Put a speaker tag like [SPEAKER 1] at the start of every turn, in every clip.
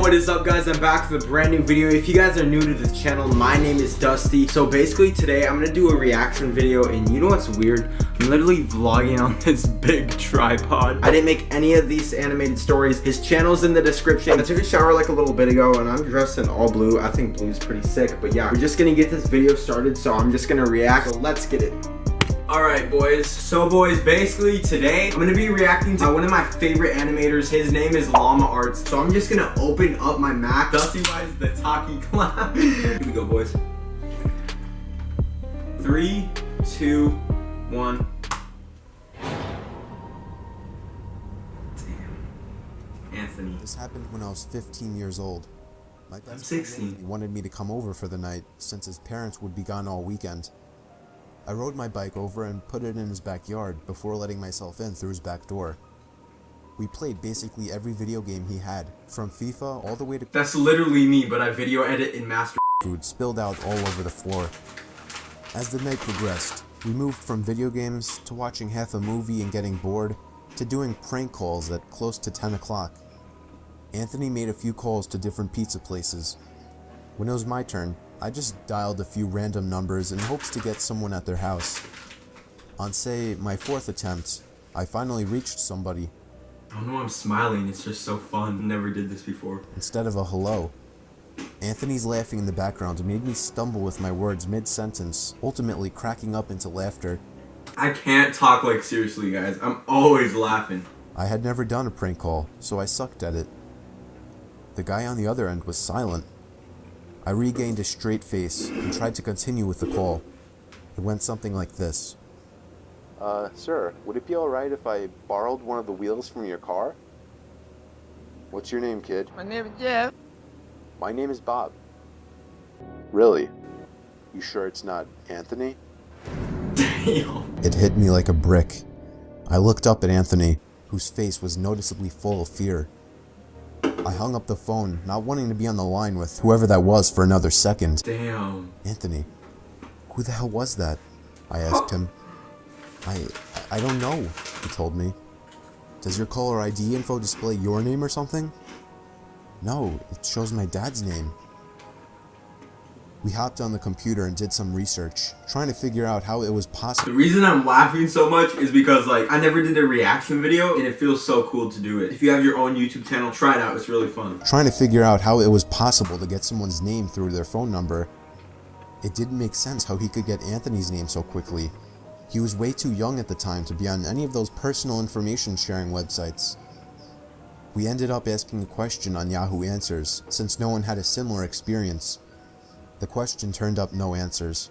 [SPEAKER 1] What is up, guys? I'm back with a brand new video. If you guys are new to the channel, my name is Dusty. So basically today I'm gonna do a reaction video, and you know what's weird? I'm literally vlogging on this big tripod. I didn't make any of these animated stories. His channel's in the description. I took a shower like a little bit ago and I'm dressed in all blue. I think blue's pretty sick, but yeah, we're just gonna get this video started, so I'm just gonna react. So let's get it. Alright boys, so boys, basically today I'm gonna be reacting to one of my favorite animators. His name is Llama Arts. So I'm just gonna open up my Mac. Dusty Wise the Taki Clown. Here we go, boys. 3, 2, 1. Damn. Anthony.
[SPEAKER 2] This happened when I was 15 years old. My
[SPEAKER 1] I'm 16.
[SPEAKER 2] He wanted me to come over for the night since his parents would be gone all weekend. I rode my bike over and put it in his backyard before letting myself in through his back door. We played basically every video game he had, from FIFA all the way to—
[SPEAKER 1] That's literally me, but I video edit in Master.
[SPEAKER 2] Food spilled out all over the floor. As the night progressed, we moved from video games to watching half a movie and getting bored to doing prank calls at close to 10 o'clock. Anthony made a few calls to different pizza places. When it was my turn, I just dialed a few random numbers in hopes to get someone at their house. On, say, my 4th attempt, I finally reached somebody.
[SPEAKER 1] I don't know why I'm smiling, it's just so fun. Never did this before.
[SPEAKER 2] Instead of a hello. Anthony's laughing in the background made me stumble with my words mid-sentence, ultimately cracking up into laughter.
[SPEAKER 1] I can't talk like seriously, guys. I'm always laughing.
[SPEAKER 2] I had never done a prank call, so I sucked at it. The guy on the other end was silent. I regained a straight face and tried to continue with the call. It went something like this. Sir, would it be alright if I borrowed one of the wheels from your car? What's your name, kid?
[SPEAKER 3] My name is Jeff.
[SPEAKER 2] My name is Bob. Really? You sure it's not Anthony?
[SPEAKER 1] Damn.
[SPEAKER 2] It hit me like a brick. I looked up at Anthony, whose face was noticeably full of fear. I hung up the phone, not wanting to be on the line with whoever that was for another second.
[SPEAKER 1] Damn.
[SPEAKER 2] Anthony, who the hell was that? I asked him. I don't know, he told me. Does your caller ID info display your name or something? No, it shows my dad's name. We hopped on the computer and did some research, trying to figure out how it was possible.
[SPEAKER 1] The reason I'm laughing so much is because, like, I never did a reaction video, and it feels so cool to do it. If you have your own YouTube channel, try it out. It's really fun.
[SPEAKER 2] Trying to figure out how it was possible to get someone's name through their phone number. It didn't make sense how he could get Anthony's name so quickly. He was way too young at the time to be on any of those personal information sharing websites. We ended up asking a question on Yahoo Answers, since no one had a similar experience. The question turned up no answers.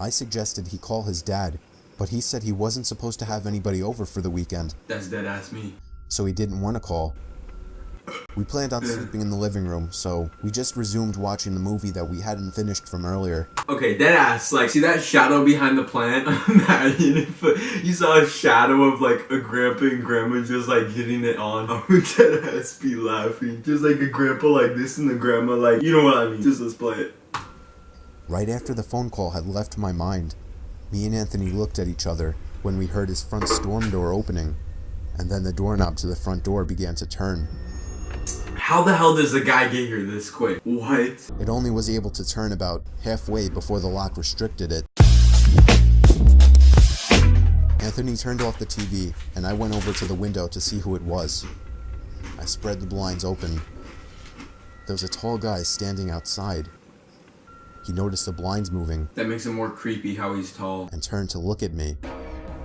[SPEAKER 2] I suggested he call his dad, but he said he wasn't supposed to have anybody over for the weekend.
[SPEAKER 1] That's deadass me.
[SPEAKER 2] So he didn't want to call. We planned on sleeping in the living room, so we just resumed watching the movie that we hadn't finished from earlier.
[SPEAKER 1] Okay, deadass. Like, see that shadow behind the plant? Imagine if you saw a shadow of, like, a grandpa and grandma just, like, getting it on. I would deadass be laughing. Just like a grandpa like this and the grandma like, you know what I mean. Just let's play it.
[SPEAKER 2] Right after the phone call had left my mind, me and Anthony looked at each other when we heard his front storm door opening, and then the doorknob to the front door began to turn.
[SPEAKER 1] How the hell does the guy get here this quick? What?
[SPEAKER 2] It only was able to turn about halfway before the lock restricted it. Anthony turned off the TV, and I went over to the window to see who it was. I spread the blinds open. There was a tall guy standing outside. He noticed the blinds moving.
[SPEAKER 1] That makes it more creepy how he's tall.
[SPEAKER 2] And turned to look at me.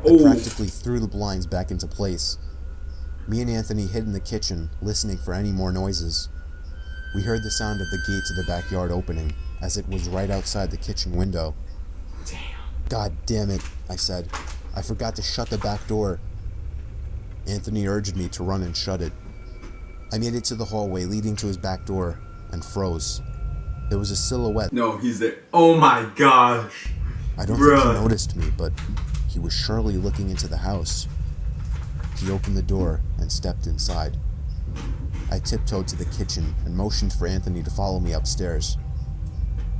[SPEAKER 1] Oh.
[SPEAKER 2] I practically threw the blinds back into place. Me and Anthony hid in the kitchen, listening for any more noises. We heard the sound of the gate to the backyard opening, as it was right outside the kitchen window.
[SPEAKER 1] Damn.
[SPEAKER 2] God damn it, I said. I forgot to shut the back door. Anthony urged me to run and shut it. I made it to the hallway leading to his back door, and froze. There was a silhouette.
[SPEAKER 1] No, he's there. Oh my gosh.
[SPEAKER 2] I don't think he noticed me, but he was surely looking into the house. He opened the door and stepped inside. I tiptoed to the kitchen and motioned for Anthony to follow me upstairs.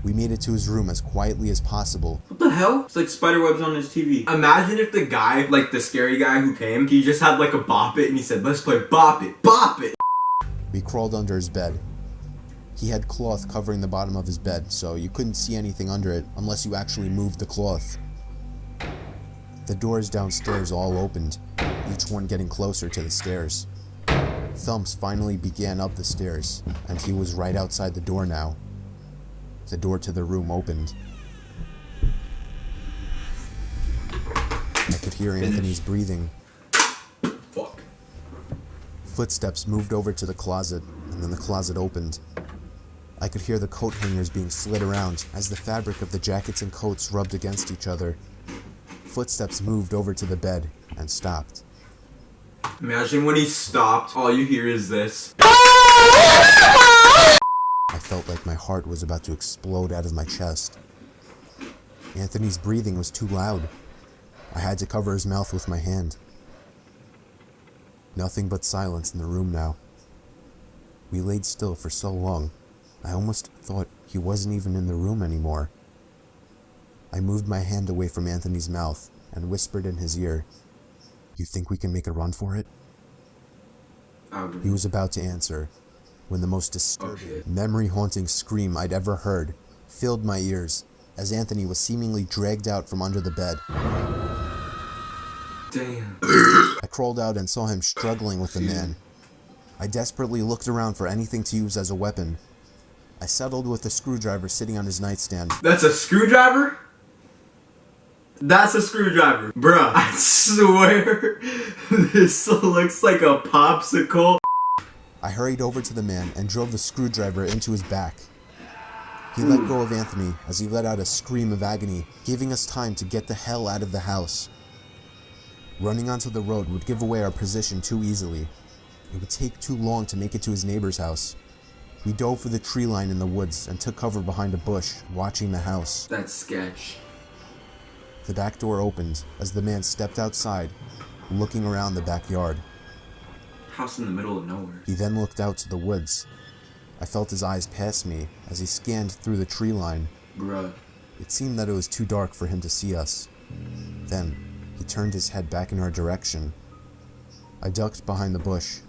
[SPEAKER 2] We made it to his room as quietly as possible.
[SPEAKER 1] What the hell? It's like spiderwebs on his TV. Imagine if the guy, like the scary guy who came, he just had like a bop it and he said, let's play bop it, bop it.
[SPEAKER 2] We crawled under his bed. He had cloth covering the bottom of his bed, so you couldn't see anything under it unless you actually moved the cloth. The doors downstairs all opened, each one getting closer to the stairs. Thumps finally began up the stairs, and he was right outside the door now. The door to the room opened. I could hear Anthony's breathing.
[SPEAKER 1] Fuck.
[SPEAKER 2] Footsteps moved over to the closet, and then the closet opened. I could hear the coat hangers being slid around as the fabric of the jackets and coats rubbed against each other. Footsteps moved over to the bed and stopped.
[SPEAKER 1] Imagine when he stopped, all you hear is this.
[SPEAKER 2] I felt like my heart was about to explode out of my chest. Anthony's breathing was too loud. I had to cover his mouth with my hand. Nothing but silence in the room now. We laid still for so long, I almost thought he wasn't even in the room anymore. I moved my hand away from Anthony's mouth and whispered in his ear, "You think we can make a run for it?" He was about to answer when the most disturbing, memory-haunting scream I'd ever heard filled my ears as Anthony was seemingly dragged out from under the bed.
[SPEAKER 1] Damn.
[SPEAKER 2] I crawled out and saw him struggling with the man. I desperately looked around for anything to use as a weapon. I settled with a screwdriver sitting on his nightstand.
[SPEAKER 1] That's a screwdriver? That's a screwdriver. Bruh, I swear, this looks like a popsicle.
[SPEAKER 2] I hurried over to the man and drove the screwdriver into his back. He let go of Anthony as he let out a scream of agony, giving us time to get the hell out of the house. Running onto the road would give away our position too easily. It would take too long to make it to his neighbor's house. We dove for the tree line in the woods and took cover behind a bush, watching the house.
[SPEAKER 1] That's sketch.
[SPEAKER 2] The back door opened as the man stepped outside, looking around the backyard.
[SPEAKER 1] House in the middle of nowhere.
[SPEAKER 2] He then looked out to the woods. I felt his eyes pass me as he scanned through the tree line.
[SPEAKER 1] Bruh.
[SPEAKER 2] It seemed that it was too dark for him to see us. Then, he turned his head back in our direction. I ducked behind the bush.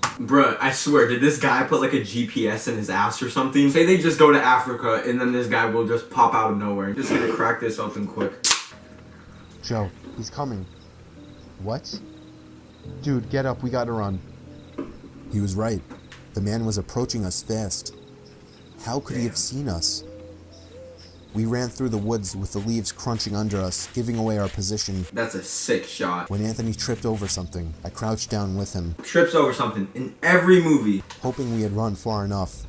[SPEAKER 1] Bruh, I swear, did this guy put like a GPS in his ass or something? Say they just go to Africa and then this guy will just pop out of nowhere. Just gonna crack this open quick.
[SPEAKER 2] Joe, he's coming. What? Dude, get up, we gotta run. He was right. The man was approaching us fast. How could he have seen us? We ran through the woods with the leaves crunching under us, giving away our position.
[SPEAKER 1] That's a sick shot.
[SPEAKER 2] When Anthony tripped over something, I crouched down with him.
[SPEAKER 1] Trips over something in every movie.
[SPEAKER 2] Hoping we had run far enough.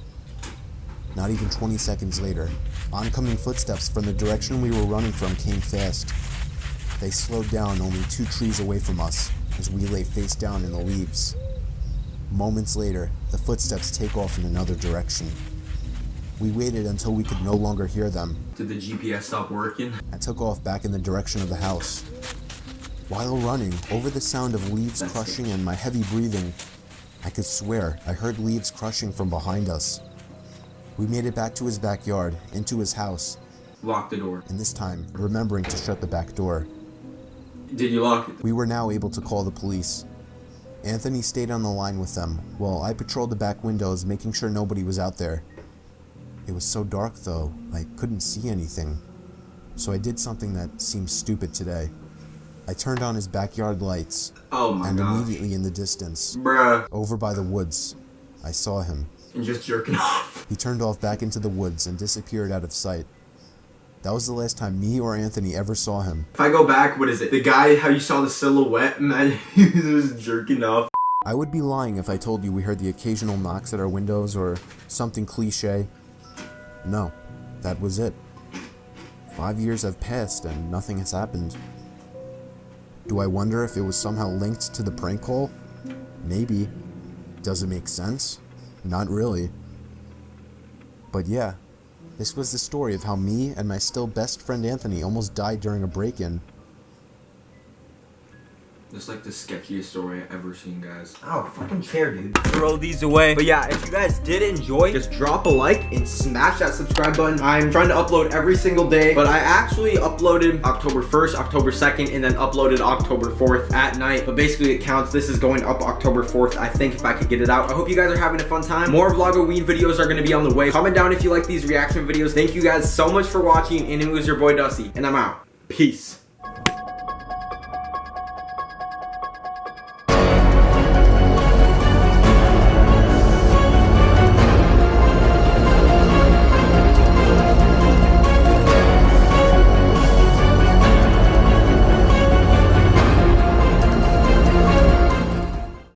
[SPEAKER 2] Not even 20 seconds later, oncoming footsteps from the direction we were running from came fast. They slowed down only 2 trees away from us as we lay face down in the leaves. Moments later, the footsteps take off in another direction. We waited until we could no longer hear them.
[SPEAKER 1] Did the GPS stop working?
[SPEAKER 2] I took off back in the direction of the house. While running, over the sound of leaves crushing and my heavy breathing, I could swear I heard leaves crushing from behind us. We made it back to his backyard, into his house,
[SPEAKER 1] Lock the door.
[SPEAKER 2] and this time, remembering to shut the back door.
[SPEAKER 1] Did you lock it?
[SPEAKER 2] We were now able to call the police. Anthony stayed on the line with them, while I patrolled the back windows, making sure nobody was out there. It was so dark though, I couldn't see anything. So I did something that seems stupid today. I turned on his backyard lights,
[SPEAKER 1] Oh my
[SPEAKER 2] and
[SPEAKER 1] god.
[SPEAKER 2] immediately in the distance,
[SPEAKER 1] Bruh.
[SPEAKER 2] over by the woods, I saw him.
[SPEAKER 1] And just jerking off.
[SPEAKER 2] He turned off back into the woods and disappeared out of sight. That was the last time me or Anthony ever saw him.
[SPEAKER 1] If I go back, what is it? The guy, how you saw the silhouette, man, he was jerking off.
[SPEAKER 2] I would be lying if I told you we heard the occasional knocks at our windows or something cliche. No, that was it. 5 years have passed and nothing has happened. Do I wonder if it was somehow linked to the prank call? Maybe. Does it make sense? Not really. But yeah, this was the story of how me and my still best friend Anthony almost died during a break-in.
[SPEAKER 1] This is like the sketchiest story I've ever seen, guys.
[SPEAKER 3] Oh, fucking chair, dude.
[SPEAKER 1] Throw these away. But yeah, if you guys did enjoy, just drop a like and smash that subscribe button. I'm trying to upload every single day, but I actually uploaded October 1st, October 2nd, and then uploaded October 4th at night. But basically it counts. This is going up October 4th, I think, if I could get it out. I hope you guys are having a fun time. More Vlogoween videos are gonna be on the way. Comment down if you like these reaction videos. Thank you guys so much for watching, and it was your boy Dusty, and I'm out. Peace.